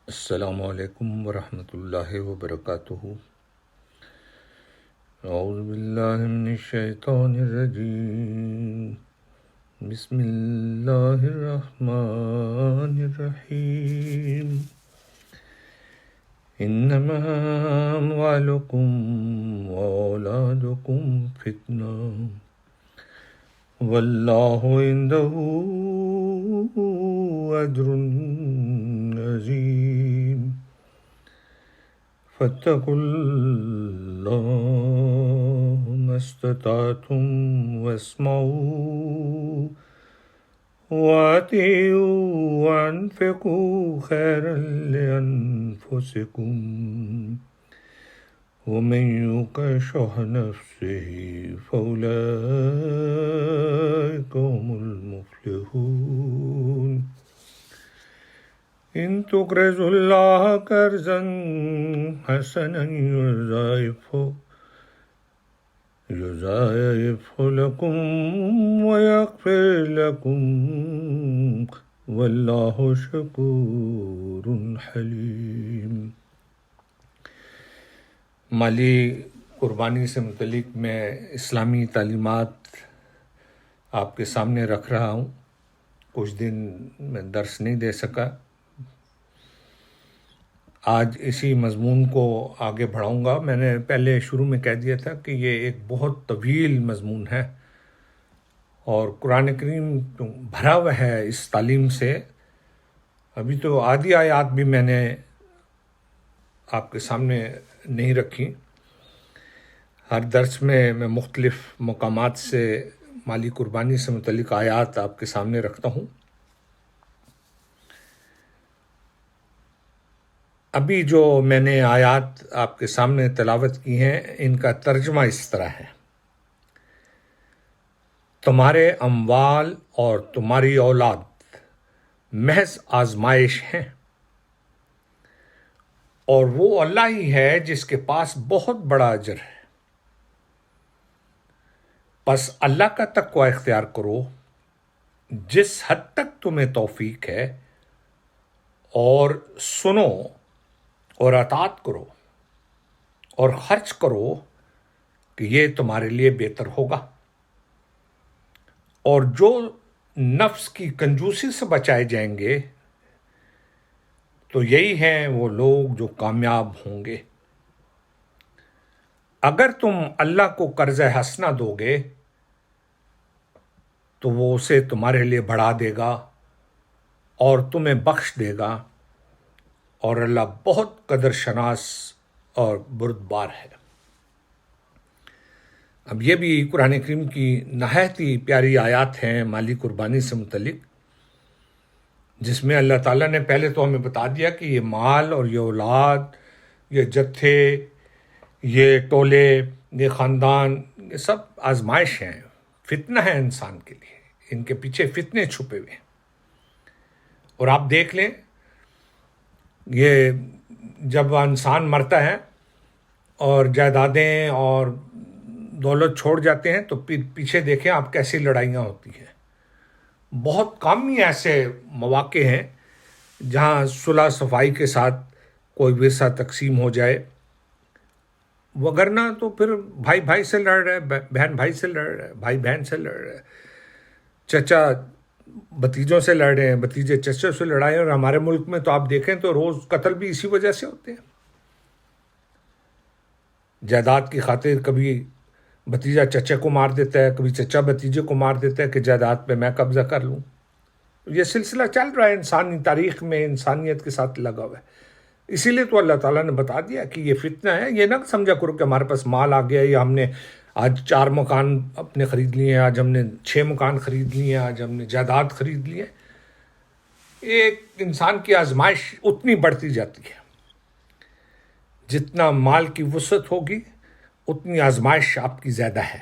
السلام علیکم ورحمۃ اللہ وبرکاتہ۔ اعوذ باللہ من الشیطان الرجیم، بسم اللہ الرحمن الرحیم۔ انما اموالکم واولادکم فتنہ واللہ عنده اجر عظیم، فاتقوا اللہ ما استطعتم واسمعوا وأطيعوا وأنفقوا خيرا لأنفسكم ومن يوق شح نفسه فأولئك هم المفلحون۔ إن تقرضوا الله قرضا حسنا يضاعفه لكم ويغفر لكم والله شكور حليم۔ مالی قربانی سے متعلق میں اسلامی تعلیمات آپ کے سامنے رکھ رہا ہوں۔ کچھ دن میں درس نہیں دے سکا، آج اسی مضمون کو آگے بڑھاؤں گا۔ میں نے پہلے شروع میں کہہ دیا تھا کہ یہ ایک بہت طویل مضمون ہے اور قرآن کریم بھرا ہوا ہے اس تعلیم سے۔ ابھی تو آدھی آیات بھی میں نے آپ کے سامنے نہیں رکھی۔ ہر درس میں مختلف مقامات سے مالی قربانی سے متعلق آیات آپ کے سامنے رکھتا ہوں۔ ابھی جو میں نے آیات آپ کے سامنے تلاوت کی ہیں، ان کا ترجمہ اس طرح ہے: تمہارے اموال اور تمہاری اولاد محض آزمائش ہیں، اور وہ اللہ ہی ہے جس کے پاس بہت بڑا اجر ہے۔ بس اللہ کا تقوی اختیار کرو جس حد تک تمہیں توفیق ہے، اور سنو اور اطاعت کرو اور خرچ کرو کہ یہ تمہارے لیے بہتر ہوگا۔ اور جو نفس کی کنجوسی سے بچائے جائیں گے تو یہی ہیں وہ لوگ جو کامیاب ہوں گے۔ اگر تم اللہ کو قرض حسنہ دو گے تو وہ اسے تمہارے لیے بڑھا دے گا اور تمہیں بخش دے گا، اور اللہ بہت قدر شناس اور بردبار ہے۔ اب یہ بھی قرآن کریم کی نہایت ہی پیاری آیات ہیں مالی قربانی سے متعلق، جس میں اللہ تعالیٰ نے پہلے تو ہمیں بتا دیا کہ یہ مال اور یہ اولاد، یہ جتھے، یہ ٹولے، یہ خاندان، یہ سب آزمائش ہیں، فتنہ ہے انسان کے لیے۔ ان کے پیچھے فتنے چھپے ہوئے ہیں۔ اور آپ دیکھ لیں، یہ جب انسان مرتا ہے اور جائیدادیں اور دولت چھوڑ جاتے ہیں تو پیچھے دیکھیں آپ کیسی لڑائیاں ہوتی ہیں۔ بہت کم ہی ایسے مواقع ہیں جہاں صلح صفائی کے ساتھ کوئی ورثہ تقسیم ہو جائے، وگرنہ تو پھر بھائی بھائی سے لڑ رہے، بہن بھائی سے لڑ رہے، بھائی بہن سے لڑ رہے، چچا بھتیجوں سے لڑ رہے ہیں، بھتیجے چچوں سے لڑائے۔ اور ہمارے ملک میں تو آپ دیکھیں تو روز قتل بھی اسی وجہ سے ہوتے ہیں۔ جائیداد کی خاطر کبھی بھتیجا چچے کو مار دیتا ہے، کبھی چچا بھتیجے کو مار دیتا ہے کہ جائیداد پہ میں قبضہ کر لوں۔ یہ سلسلہ چل رہا ہے انسانی تاریخ میں، انسانیت کے ساتھ لگا ہوا ہے۔ اسی لیے تو اللہ تعالیٰ نے بتا دیا کہ یہ فتنہ ہے۔ یہ نہ سمجھا کرو کہ ہمارے پاس مال آ گیا یا ہم نے آج 4 مکان اپنے خرید لیے ہیں، آج ہم نے 6 مکان خرید لیے ہیں، آج ہم نے جائیداد خرید لی ہے۔ ایک انسان کی آزمائش اتنی بڑھتی جاتی ہے، جتنا مال کی وسعت ہوگی اتنی آزمائش آپ کی زیادہ ہے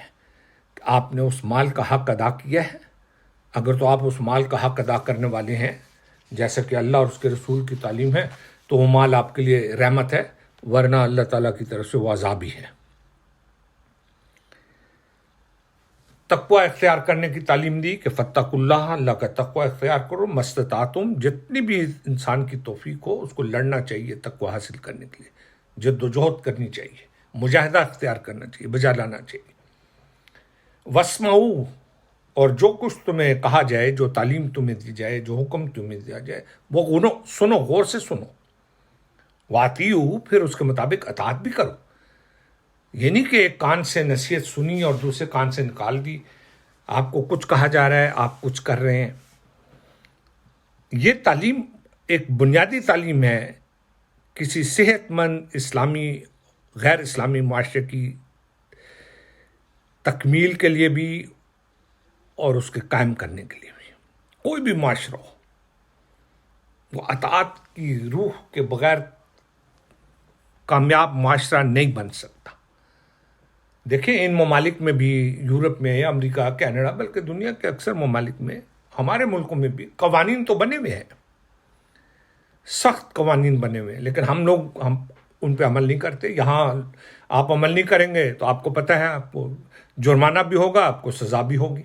کہ آپ نے اس مال کا حق ادا کیا ہے۔ اگر تو آپ اس مال کا حق ادا کرنے والے ہیں جیسا کہ اللہ اور اس کے رسول کی تعلیم ہے تو وہ مال آپ کے لیے رحمت ہے، ورنہ اللہ تعالیٰ کی طرف سے وہ عذاب ہی ہے۔ تقوی اختیار کرنے کی تعلیم دی کہ فتقوا اللہ، اللہ کا تقوی اختیار کرو، مستطعتم، جتنی بھی انسان کی توفیق ہو اس کو لڑنا چاہیے تقوی حاصل کرنے کے لیے، جد و جہد کرنی چاہیے، مجاہدہ اختیار کرنا چاہیے، بجا لانا چاہیے۔ واسمعوا، اور جو کچھ تمہیں کہا جائے، جو تعلیم تمہیں دی جائے، جو حکم تمہیں دیا جائے وہ سنو، غور سے سنو۔ واطیعوا، پھر اس کے مطابق اطاعت بھی کرو۔ یہ نہیں کہ ایک کان سے نصیحت سنی اور دوسرے کان سے نکال دی، آپ کو کچھ کہا جا رہا ہے آپ کچھ کر رہے ہیں۔ یہ تعلیم ایک بنیادی تعلیم ہے کسی صحت مند اسلامی غیر اسلامی معاشرے کی تکمیل کے لیے بھی اور اس کے قائم کرنے کے لیے بھی۔ کوئی بھی معاشرہ ہو وہ اطاعت کی روح کے بغیر کامیاب معاشرہ نہیں بن سکتا۔ دیکھیں ان ممالک میں بھی، یورپ میں، امریکہ، کینیڈا، بلکہ دنیا کے اکثر ممالک میں، ہمارے ملکوں میں بھی قوانین تو بنے ہوئے ہیں، سخت قوانین بنے ہوئے ہیں، لیکن ہم ان پہ عمل نہیں کرتے۔ یہاں آپ عمل نہیں کریں گے تو آپ کو پتہ ہے آپ کو جرمانہ بھی ہوگا، آپ کو سزا بھی ہوگی۔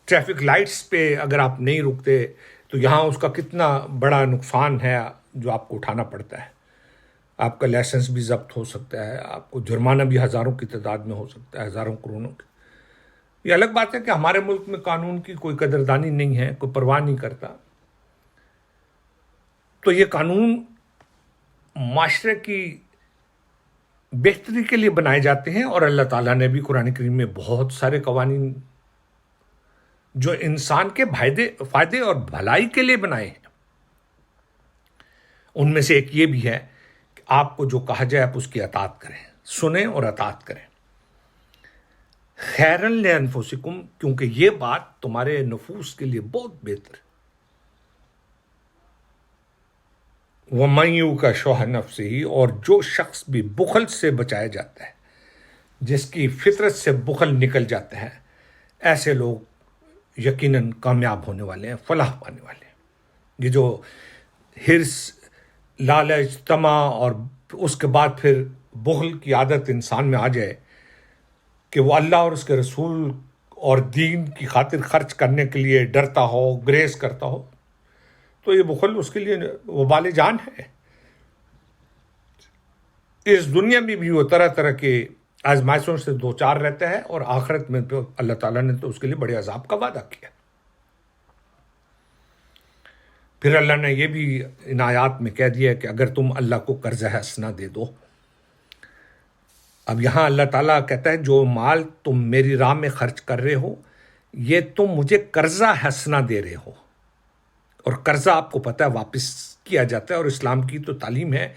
ٹریفک لائٹس پہ اگر آپ نہیں رکتے تو یہاں اس کا کتنا بڑا نقصان ہے جو آپ کو اٹھانا پڑتا ہے۔ آپ کا لائسنس بھی ضبط ہو سکتا ہے، آپ کو جرمانہ بھی ہزاروں کی تعداد میں ہو سکتا ہے، ہزاروں کروڑوں کی۔ یہ الگ بات ہے کہ ہمارے ملک میں قانون کی کوئی قدردانی نہیں ہے، کوئی پرواہ نہیں کرتا۔ تو یہ قانون معاشرے کی بہتری کے لیے بنائے جاتے ہیں، اور اللہ تعالیٰ نے بھی قرآن کریم میں بہت سارے قوانین جو انسان کے فائدے اور بھلائی کے لیے بنائے ہیں۔ ان میں سے ایک یہ بھی ہے کہ آپ کو جو کہا جائے آپ اس کی اطاعت کریں، سنیں اور اطاعت کریں۔ خیرن لانفسکم، کیونکہ یہ بات تمہارے نفوس کے لیے بہت بہتر ہے۔ وَمَن یُوقَ شُحَّ نَفْسِهِ، اور جو شخص بھی بخل سے بچایا جاتا ہے، جس کی فطرت سے بخل نکل جاتا ہے، ایسے لوگ یقیناً کامیاب ہونے والے ہیں، فلاح پانے والے ہیں۔ یہ جو حرص، لالچ، طمع اور اس کے بعد پھر بخل کی عادت انسان میں آ جائے کہ وہ اللہ اور اس کے رسول اور دین کی خاطر خرچ کرنے کے لیے ڈرتا ہو، گریز کرتا ہو، تو یہ بخل اس کے لیے وبال جان ہے۔ اس دنیا میں بھی وہ طرح طرح کے آزمائشوں سے دوچار رہتا ہے، اور آخرت میں تو اللہ تعالیٰ نے تو اس کے لیے بڑے عذاب کا وعدہ کیا۔ پھر اللہ نے یہ بھی ان آیات میں کہہ دیا کہ اگر تم اللہ کو قرض حسنہ دے دو۔ اب یہاں اللہ تعالیٰ کہتا ہے جو مال تم میری راہ میں خرچ کر رہے ہو یہ تم مجھے قرضہ حسنہ دے رہے ہو، اور قرضہ آپ کو پتہ ہے واپس کیا جاتا ہے، اور اسلام کی تو تعلیم ہے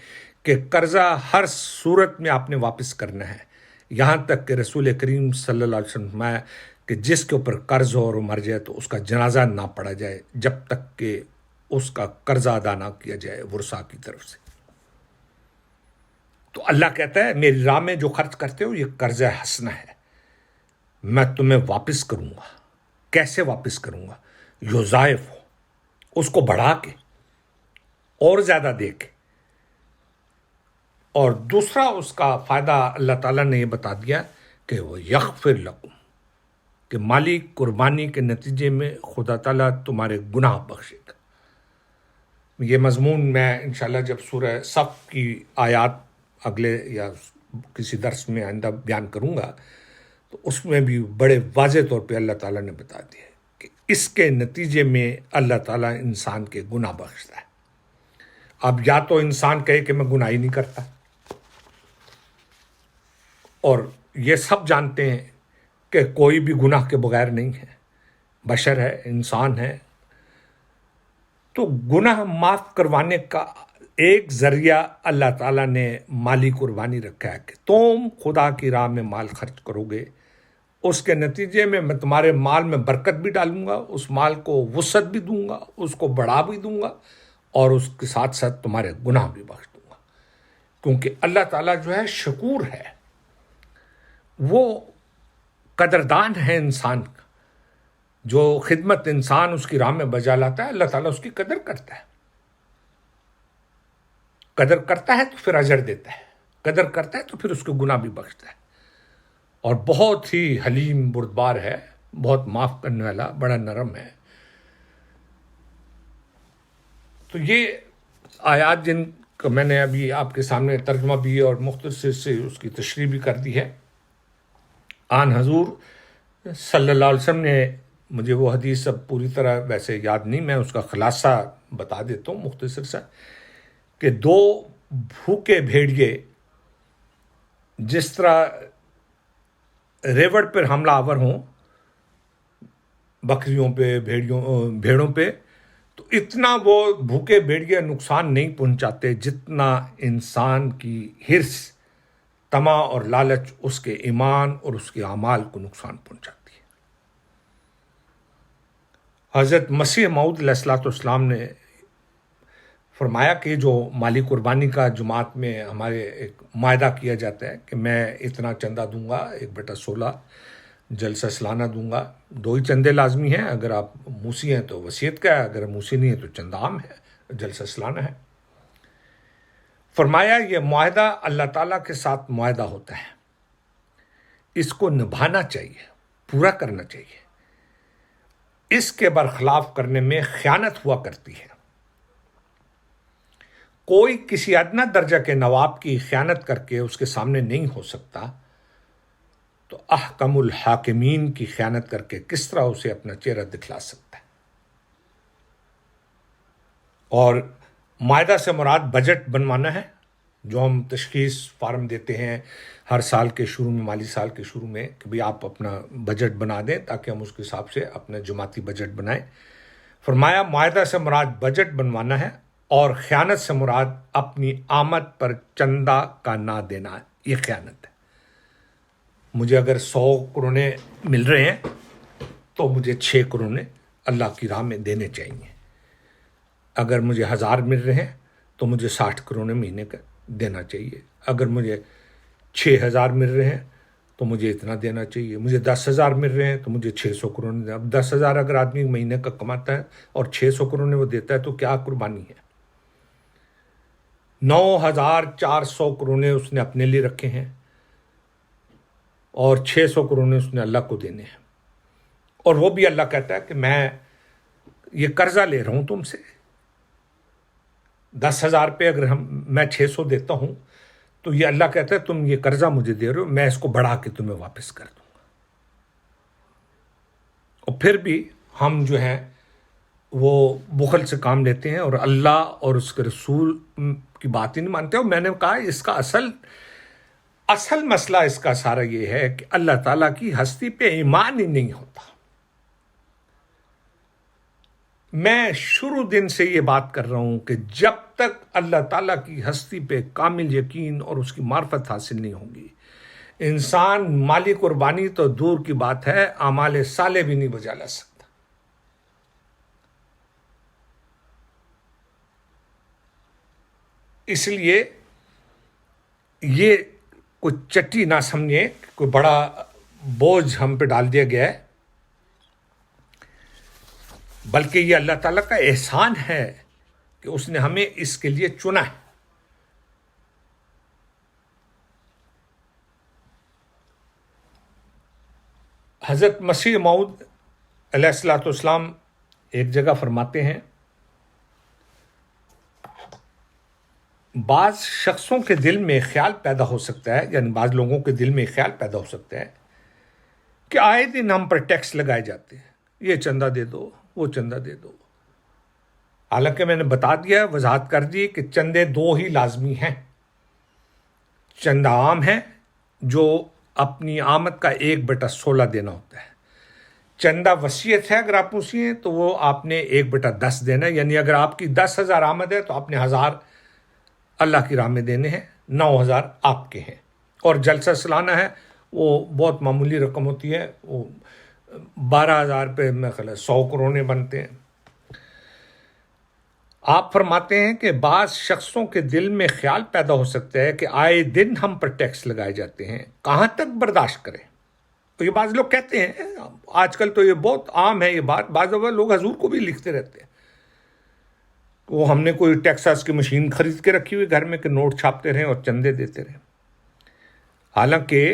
کہ قرضہ ہر صورت میں آپ نے واپس کرنا ہے، یہاں تک کہ رسول کریم صلی اللہ علیہ وسلم نے فرمایا کہ جس کے اوپر قرض ہو اور وہ مر جائے تو اس کا جنازہ نہ پڑھا جائے جب تک کہ اس کا قرضہ ادا نہ کیا جائے ورثاء کی طرف سے۔ تو اللہ کہتا ہے میری راہ میں جو خرچ کرتے ہو یہ قرض حسنہ ہے، میں تمہیں واپس کروں گا۔ کیسے واپس کروں گا؟ یضاعف، اس کو بڑھا کے اور زیادہ دے کے۔ اور دوسرا اس کا فائدہ اللہ تعالیٰ نے یہ بتا دیا کہ وہ یغفر لکم، کہ مالی قربانی کے نتیجے میں خدا تعالیٰ تمہارے گناہ بخشے گا۔ یہ مضمون میں انشاءاللہ جب سورہ صف کی آیات اگلے یا کسی درس میں آئندہ بیان کروں گا تو اس میں بھی بڑے واضح طور پہ اللہ تعالیٰ نے بتا دیا ہے کہ اس کے نتیجے میں اللہ تعالیٰ انسان کے گناہ بخشتا ہے۔ اب یا تو انسان کہے کہ میں گناہ ہی نہیں کرتا، اور یہ سب جانتے ہیں کہ کوئی بھی گناہ کے بغیر نہیں ہے، بشر ہے، انسان ہے، تو گناہ معاف کروانے کا ایک ذریعہ اللہ تعالیٰ نے مالی قربانی رکھا ہے کہ تم خدا کی راہ میں مال خرچ کرو گے، اس کے نتیجے میں میں تمہارے مال میں برکت بھی ڈالوں گا، اس مال کو وسعت بھی دوں گا، اس کو بڑھا بھی دوں گا، اور اس کے ساتھ ساتھ تمہارے گناہ بھی بخش دوں گا۔ کیونکہ اللہ تعالیٰ جو ہے شکور ہے، وہ قدردان ہے انسان کا، جو خدمت انسان اس کی راہ میں بجا لاتا ہے اللہ تعالیٰ اس کی قدر کرتا ہے۔ قدر کرتا ہے تو پھر اجر دیتا ہے، قدر کرتا ہے تو پھر اس کو گناہ بھی بخشتا ہے۔ اور بہت ہی حلیم بردبار ہے، بہت معاف کرنے والا، بڑا نرم ہے۔ تو یہ آیات جن کا میں نے ابھی آپ کے سامنے ترجمہ بھی اور مختصر سے اس کی تشریح بھی کر دی ہے، آن حضور صلی اللہ علیہ وسلم نے، مجھے وہ حدیث اب پوری طرح ویسے یاد نہیں، میں اس کا خلاصہ بتا دیتا ہوں مختصر سا، کہ دو بھوکے بھیڑیے جس طرح ریوڑ پر حملہ آور ہوں بکریوں پہ، بھیڑوں پہ، تو اتنا وہ بھوکے بھیڑیے نقصان نہیں پہنچاتے جتنا انسان کی حرص، طمع اور لالچ اس کے ایمان اور اس کے اعمال کو نقصان پہنچاتی ہے۔ حضرت مسیح موعود علیہ الصلوۃ والسلام نے فرمایا کہ جو مالی قربانی کا جماعت میں ہمارے ایک معاہدہ کیا جاتا ہے کہ میں اتنا چندہ دوں گا، 1/16 جلسہ سالانہ دوں گا، 2 ہی چندے لازمی ہیں، اگر آپ موسی ہیں تو وصیت کا ہے، اگر موسی نہیں ہے تو چندہ عام ہے، جلسہ سالانہ ہے۔ فرمایا یہ معاہدہ اللہ تعالیٰ کے ساتھ معاہدہ ہوتا ہے، اس کو نبھانا چاہیے، پورا کرنا چاہیے، اس کے برخلاف کرنے میں خیانت ہوا کرتی ہے۔ کوئی کسی ادنا درجہ کے نواب کی خیانت کر کے اس کے سامنے نہیں ہو سکتا، تو احکم الحاکمین کی خیانت کر کے کس طرح اسے اپنا چہرہ دکھلا سکتا ہے؟ اور معاہدہ سے مراد بجٹ بنوانا ہے، جو ہم تشخیص فارم دیتے ہیں ہر سال کے شروع میں، مالی سال کے شروع میں، کہ بھی آپ اپنا بجٹ بنا دیں تاکہ ہم اس کے حساب سے اپنا جماعتی بجٹ بنائیں۔ فرمایا معاہدہ سے مراد بجٹ بنوانا ہے، اور خیانت سے مراد اپنی آمد پر چندہ کا نہ دینا، یہ خیانت ہے۔ مجھے اگر 100 کرونے مل رہے ہیں تو مجھے 6 کرونے اللہ کی راہ میں دینے چاہیے۔ اگر مجھے 1000 مل رہے ہیں تو مجھے 60 کرونے مہینے کا دینا چاہیے۔ اگر مجھے 6000 مل رہے ہیں تو مجھے اتنا دینا چاہیے۔ مجھے 10,000 مل رہے ہیں تو مجھے 600 کرونے دینا۔ اب 10,000 اگر آدمی مہینے کا کماتا ہے اور 600 کرونے وہ دیتا ہے تو کیا قربانی ہے؟ 9,400 کرونے اس نے اپنے لیے رکھے ہیں اور 600 کرونے اس نے اللہ کو دینے ہیں، اور وہ بھی اللہ کہتا ہے کہ میں یہ قرضہ لے رہا ہوں تم سے، 10,000 پہ اگر میں 600 دیتا ہوں تو یہ اللہ کہتا ہے تم یہ قرضہ مجھے دے رہے ہو، میں اس کو بڑھا کے تمہیں واپس کر دوں گا۔ اور پھر بھی ہم جو ہیں وہ بخل سے کام لیتے ہیں اور اللہ اور اس کے رسول کی بات ہی نہیں مانتے۔ اور میں نے کہا اس کا اصل مسئلہ اس کا سارا یہ ہے کہ اللہ تعالیٰ کی ہستی پہ ایمان ہی نہیں ہوتا۔ میں شروع دن سے یہ بات کر رہا ہوں کہ جب تک اللہ تعالیٰ کی ہستی پہ کامل یقین اور اس کی معرفت حاصل نہیں ہوگی، انسان مالی قربانی تو دور کی بات ہے، اعمال صالح بھی نہیں بجا لا سکتا۔ اس لیے یہ کوئی چٹی نہ سمجھیں، کوئی بڑا بوجھ ہم پہ ڈال دیا گیا ہے، بلکہ یہ اللہ تعالیٰ کا احسان ہے کہ اس نے ہمیں اس کے لیے چنا ہے۔ حضرت مسیح موعود علیہ الصلوۃ والسلام ایک جگہ فرماتے ہیں، بعض شخصوں کے دل میں خیال پیدا ہو سکتا ہے، یعنی بعض لوگوں کے دل میں خیال پیدا ہو سکتا ہے کہ آئے دن ہم پر ٹیکس لگائے جاتے ہیں، یہ چندہ دے دو، وہ چندہ دے دو۔ حالانکہ میں نے بتا دیا، وضاحت کر دی کہ چندے 2 ہی لازمی ہیں۔ چندہ عام ہے جو اپنی آمد کا 1/16 دینا ہوتا ہے۔ چندہ وصیت ہے، اگر آپ موسی ہیں تو وہ آپ نے 1/10 دینا ہے، یعنی اگر آپ کی 10,000 آمد ہے تو آپ نے 1,000 اللہ کی راہ میں دینے ہیں، 9,000 آپ کے ہیں۔ اور جلسہ سالانہ ہے، وہ بہت معمولی رقم ہوتی ہے، وہ 12,000 پہ میں خیال 100 کرونے بنتے ہیں۔ آپ فرماتے ہیں کہ بعض شخصوں کے دل میں خیال پیدا ہو سکتا ہے کہ آئے دن ہم پر ٹیکس لگائے جاتے ہیں، کہاں تک برداشت کریں؟ تو یہ بعض لوگ کہتے ہیں، آج کل تو یہ بہت عام ہے یہ بات، بعض لوگ حضور کو بھی لکھتے رہتے ہیں، وہ ہم نے کوئی ٹیکساس کی مشین خرید کے رکھی ہوئی گھر میں کہ نوٹ چھاپتے رہیں اور چندے دیتے رہیں۔ حالانکہ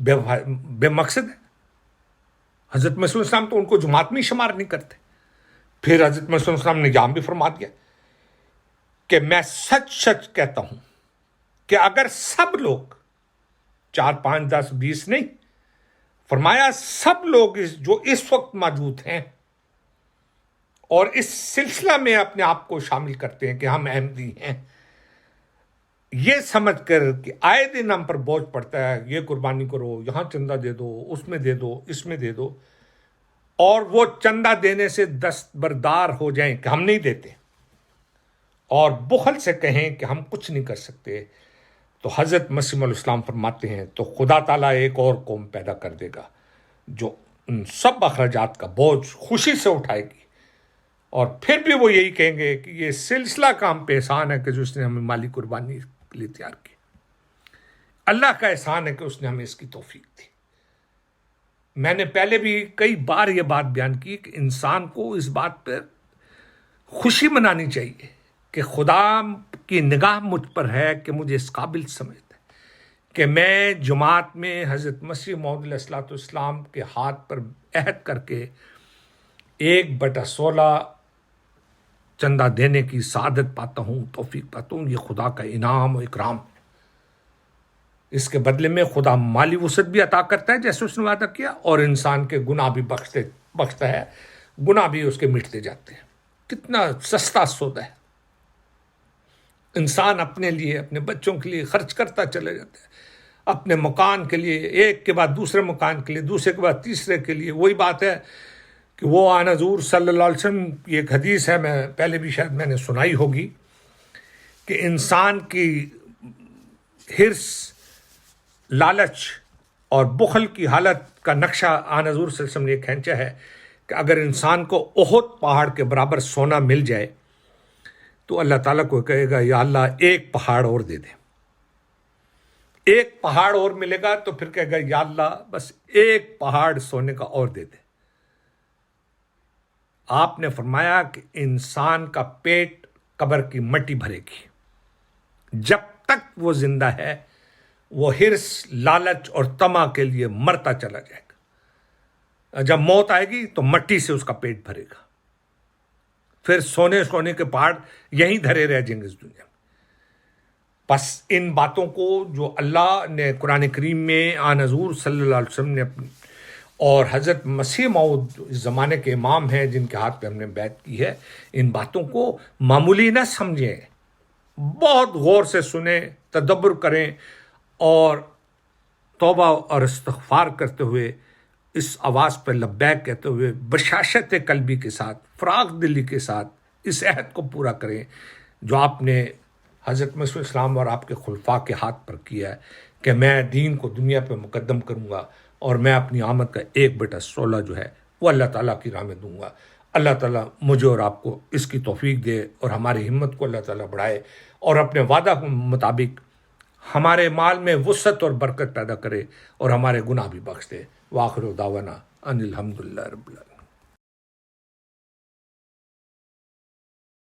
بے مقصد ہے. حضرت مسیح علیہ السلام تو ان کو جماعت میں شمار نہیں کرتے. پھر حضرت مسیح علیہ السلام نے یہاں بھی فرما دیا کہ میں سچ سچ کہتا ہوں کہ اگر سب لوگ 4 5 10 20 نہیں، فرمایا سب لوگ جو اس وقت موجود ہیں اور اس سلسلہ میں اپنے آپ کو شامل کرتے ہیں کہ ہم احمدی ہیں، یہ سمجھ کر کہ آئے دن ہم پر بوجھ پڑتا ہے، یہ قربانی کرو، یہاں چندہ دے دو، اس میں دے دو، اس میں دے دو، اور وہ چندہ دینے سے دستبردار ہو جائیں کہ ہم نہیں دیتے اور بخل سے کہیں کہ ہم کچھ نہیں کر سکتے، تو حضرت مسیح علیہ السلام فرماتے ہیں تو خدا تعالیٰ ایک اور قوم پیدا کر دے گا جو ان سب اخراجات کا بوجھ خوشی سے اٹھائے گی، اور پھر بھی وہ یہی کہیں گے کہ یہ سلسلہ کا ہم پہ احسان ہے کہ جو اس نے ہمیں مالی قربانی کے لیے تیار کی. اللہ کا احسان ہے کہ اس نے ہمیں اس کی توفیق دی. میں نے پہلے بھی کئی بار یہ بات بیان کی کہ انسان کو اس بات پر خوشی منانی چاہیے کہ خدا کی نگاہ مجھ پر ہے کہ مجھے اس قابل سمجھتا ہے کہ میں جماعت میں حضرت مسیح موعود علیہ الصلوۃ والسلام کے ہاتھ پر عہد کر کے 1/16 چندہ دینے کی سعادت پاتا ہوں، توفیق پاتا ہوں. یہ خدا کا انعام و اکرام ہے. اس کے بدلے میں خدا مالی وسعت بھی عطا کرتا ہے جیسے اس نے وعدہ کیا، اور انسان کے گناہ بھی بخشتا ہے، گناہ بھی اس کے مٹتے جاتے ہیں. کتنا سستا سودا ہے. انسان اپنے لیے، اپنے بچوں کے لیے خرچ کرتا چلے جاتا ہے، اپنے مکان کے لیے، ایک کے بعد دوسرے مکان کے لیے، دوسرے کے بعد تیسرے کے لیے. وہی بات ہے کہ وہ آن حضور صلی اللہ علیہ وسلم کی ایک حدیث ہے، میں پہلے بھی شاید میں نے سنائی ہوگی، کہ انسان کی حرص، لالچ اور بخل کی حالت کا نقشہ آن حضور صلی اللہ علیہ وسلم نے کھینچا ہے کہ اگر انسان کو احد پہاڑ کے برابر سونا مل جائے تو اللہ تعالیٰ کو کہے گا یا اللہ ایک پہاڑ اور دے دے. ایک پہاڑ اور ملے گا تو پھر کہے گا یا اللہ بس ایک پہاڑ سونے کا اور دے دے. آپ نے فرمایا کہ انسان کا پیٹ قبر کی مٹی بھرے گی. جب تک وہ زندہ ہے وہ حرص، لالچ اور طمع کے لیے مرتا چلا جائے گا. جب موت آئے گی تو مٹی سے اس کا پیٹ بھرے گا. پھر سونے کے پہاڑ یہیں دھرے رہ جائیں گے اس دنیا میں. بس ان باتوں کو جو اللہ نے قرآن کریم میں آن حضور صلی اللہ علیہ وسلم نے اپنی اور حضرت مسیح موعود اس زمانے کے امام ہیں جن کے ہاتھ پہ ہم نے بیعت کی ہے، ان باتوں کو معمولی نہ سمجھیں، بہت غور سے سنیں، تدبر کریں اور توبہ اور استغفار کرتے ہوئے اس آواز پر لبیک کہتے ہوئے بشاشت قلبی کے ساتھ، فراغ دلی کے ساتھ اس عہد کو پورا کریں جو آپ نے حضرت مسیح اسلام اور آپ کے خلفاء کے ہاتھ پر کیا ہے کہ میں دین کو دنیا پہ مقدم کروں گا اور میں اپنی آمد کا 1/16 جو ہے وہ اللہ تعالیٰ کی راہ میں دوں گا. اللہ تعالیٰ مجھے اور آپ کو اس کی توفیق دے اور ہماری ہمت کو اللہ تعالیٰ بڑھائے اور اپنے وعدہ کے مطابق ہمارے مال میں وسعت اور برکت پیدا کرے اور ہمارے گناہ بھی بخش دے. وآخر دعوانا ان الحمدللہ رب العالمین.